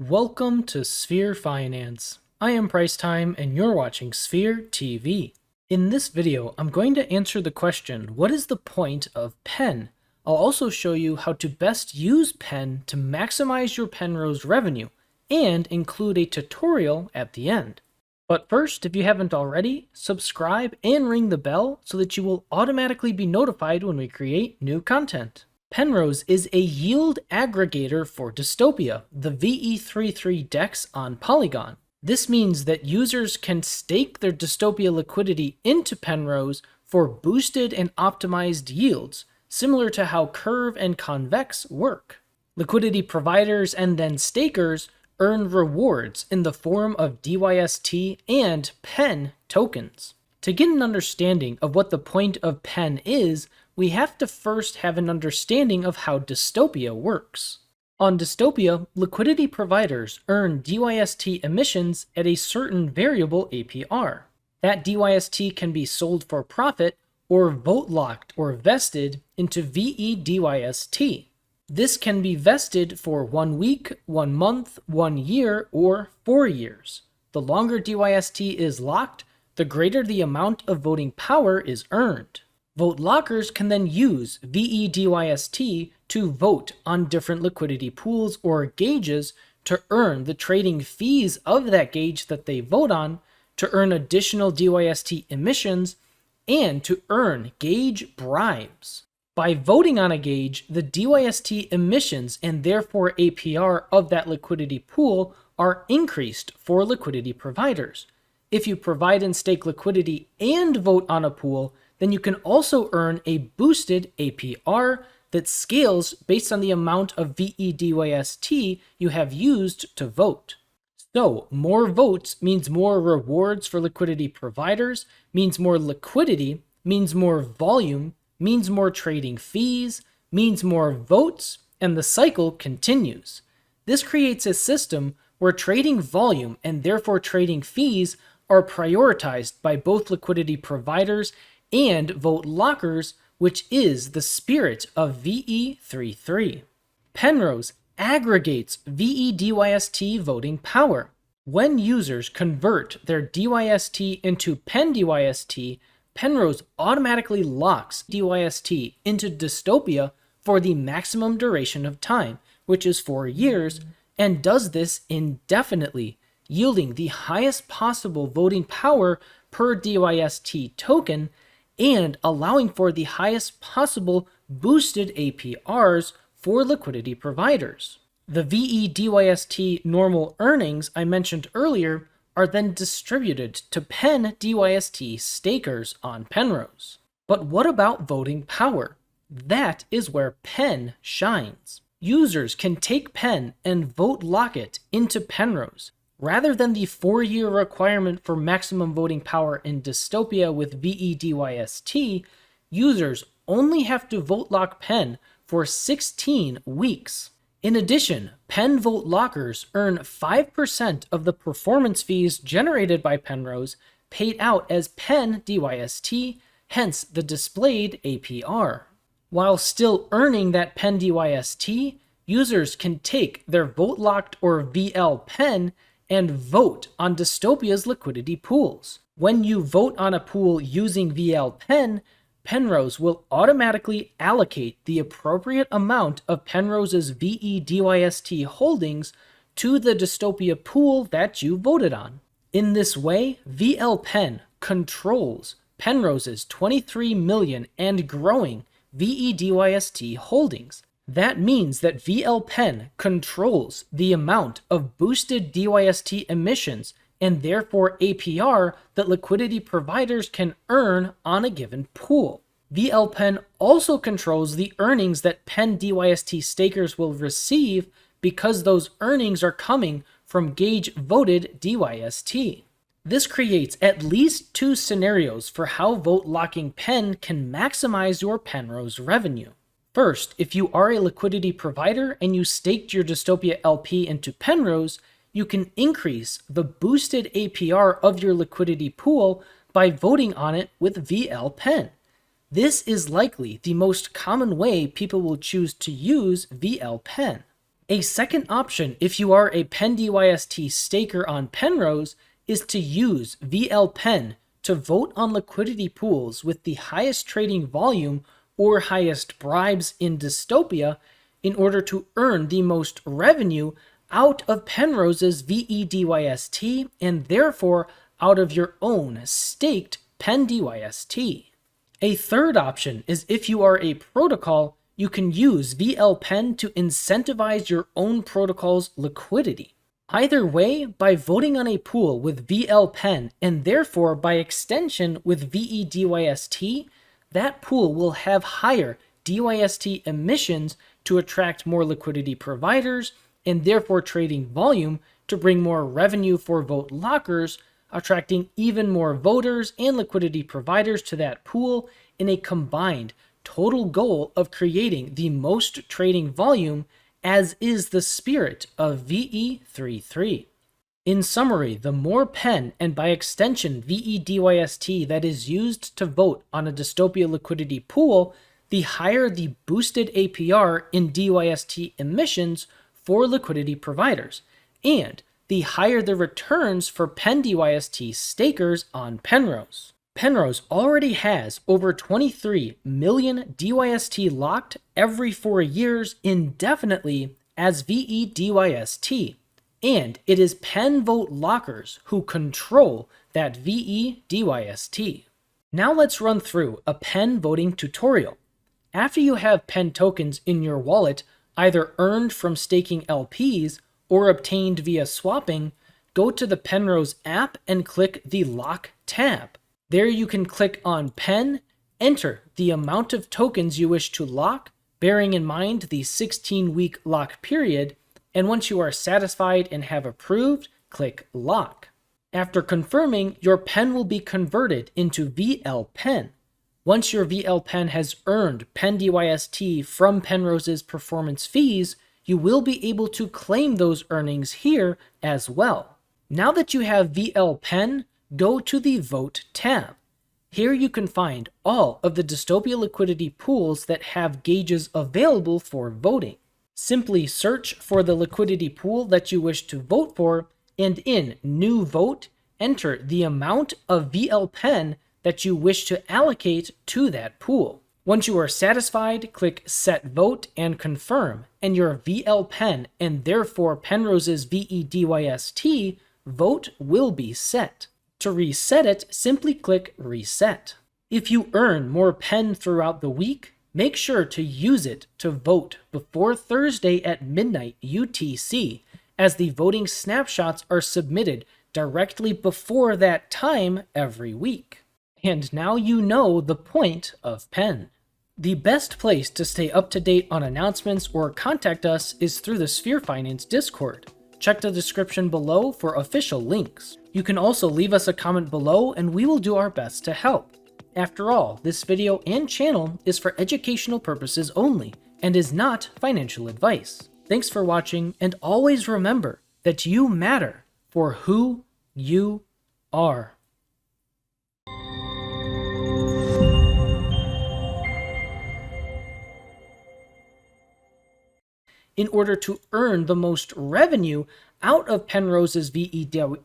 Welcome to Sphere Finance. I am Pricetime and you're watching Sphere TV. In this video, I'm going to answer the question, what is the point of Pen? I'll also show you how to best use Pen to maximize your Penrose revenue and include a tutorial at the end. But first, if you haven't already, subscribe and ring the bell so that you will automatically be notified when we create new content. Penrose is a yield aggregator for Dystopia, the VE33 DEX on Polygon. This means that users can stake their Dystopia liquidity into Penrose for boosted and optimized yields, similar to how Curve and Convex work. Liquidity providers and then stakers earn rewards in the form of DYST and PEN tokens. To get an understanding of what the point of PEN is, we have to first have an understanding of how Dystopia works. On Dystopia, liquidity providers earn DYST emissions at a certain variable APR. That DYST can be sold for profit or vote locked or vested into VE-DYST. This can be vested for 1 week, 1 month, 1 year, or 4 years. The longer DYST is locked, the greater the amount of voting power is earned. Vote lockers can then use VE-DYST to vote on different liquidity pools or gauges to earn the trading fees of that gauge that they vote on, to earn additional DYST emissions, and to earn gauge bribes. By voting on a gauge, the DYST emissions and therefore APR of that liquidity pool are increased for liquidity providers. If you provide and stake liquidity and vote on a pool, then you can also earn a boosted APR that scales based on the amount of VE-DYST you have used to vote. So, more votes means more rewards for liquidity providers, means more liquidity, means more volume, means more trading fees, means more votes, and the cycle continues. This creates a system where trading volume and therefore trading fees are prioritized by both liquidity providers and vote lockers, which is the spirit of VE33. Penrose aggregates VE-DYST voting power. When users convert their DYST into PEN-DYST, Penrose automatically locks DYST into Dystopia for the maximum duration of time, which is 4 years, and does this indefinitely, yielding the highest possible voting power per DYST token and allowing for the highest possible boosted APRs for liquidity providers. The VE-DYST normal earnings I mentioned earlier are then distributed to PEN-DYST stakers on Penrose. But what about voting power? That is where PEN shines. Users can take PEN and vote lock it into Penrose. Rather than the 4-year requirement for maximum voting power in Dystopia with VE-DYST, users only have to vote lock PEN for 16 weeks. In addition, PEN vote lockers earn 5% of the performance fees generated by Penrose paid out as PEN-DYST, hence the displayed APR. While still earning that PEN-DYST, users can take their vote locked or VL PEN and vote on Dystopia's liquidity pools. When you vote on a pool using VL PEN, Penrose will automatically allocate the appropriate amount of Penrose's VE-DYST holdings to the Dystopia pool that you voted on. In this way, VL PEN controls Penrose's 23 million and growing VE-DYST holdings. That means that VL PEN controls the amount of boosted DYST emissions and therefore APR that liquidity providers can earn on a given pool. VL PEN also controls the earnings that PEN-DYST stakers will receive because those earnings are coming from gauge-voted DYST. This creates at least 2 scenarios for how vote locking PEN can maximize your Penrose revenue. First, if you are a liquidity provider and you staked your Dystopia LP into Penrose, you can increase the boosted APR of your liquidity pool by voting on it with VL PEN. This is likely the most common way people will choose to use VL PEN. A second option, if you are a PEN-DYST staker on Penrose, is to use VLPen to vote on liquidity pools with the highest trading volume or highest bribes in Dystopia in order to earn the most revenue out of Penrose's VEDYST and therefore out of your own staked PEN-DYST. A third option is if you are a protocol, you can use VLPen to incentivize your own protocol's liquidity. Either way, by voting on a pool with VLPen and therefore by extension with VEDYST, that pool will have higher DYST emissions to attract more liquidity providers and therefore trading volume to bring more revenue for vote lockers, attracting even more voters and liquidity providers to that pool in a combined total goal of creating the most trading volume, as is the spirit of VE33. In summary, the more PEN and by extension VEDYST that is used to vote on a Dystopia liquidity pool, the higher the boosted APR in DYST emissions for liquidity providers, and the higher the returns for PEN-DYST stakers on Penrose. Penrose already has over 23 million DYST locked every 4 years indefinitely as VEDYST, and it is PEN vote lockers who control that VEDYST. Now let's run through a PEN voting tutorial. After you have PEN tokens in your wallet, either earned from staking LPs or obtained via swapping, go to the Penrose app and click the Lock tab. There you can click on PEN, enter the amount of tokens you wish to lock, bearing in mind the 16-week lock period, and once you are satisfied and have approved, click Lock. After confirming, your PEN will be converted into VLPen. Once your VLPen has earned PEN-DYST from Penrose's performance fees, you will be able to claim those earnings here as well. Now that you have VLPen, go to the Vote tab. Here you can find all of the Dystopia liquidity pools that have gauges available for voting. Simply search for the liquidity pool that you wish to vote for, and in New Vote, enter the amount of VLPen that you wish to allocate to that pool. Once you are satisfied, click Set Vote and confirm, and your VLPen and therefore Penrose's VEDYST vote will be set. To reset it, simply click Reset. If you earn more PEN throughout the week, make sure to use it to vote before Thursday at midnight UTC, as the voting snapshots are submitted directly before that time every week. And now you know the point of PEN. The best place to stay up to date on announcements or contact us is through the Sphere Finance Discord. Check the description below for official links. You can also leave us a comment below and we will do our best to help. After all, this video and channel is for educational purposes only and is not financial advice. Thanks for watching, and always remember that you matter for who you are. In order to earn the most revenue out of Penrose's VEDYST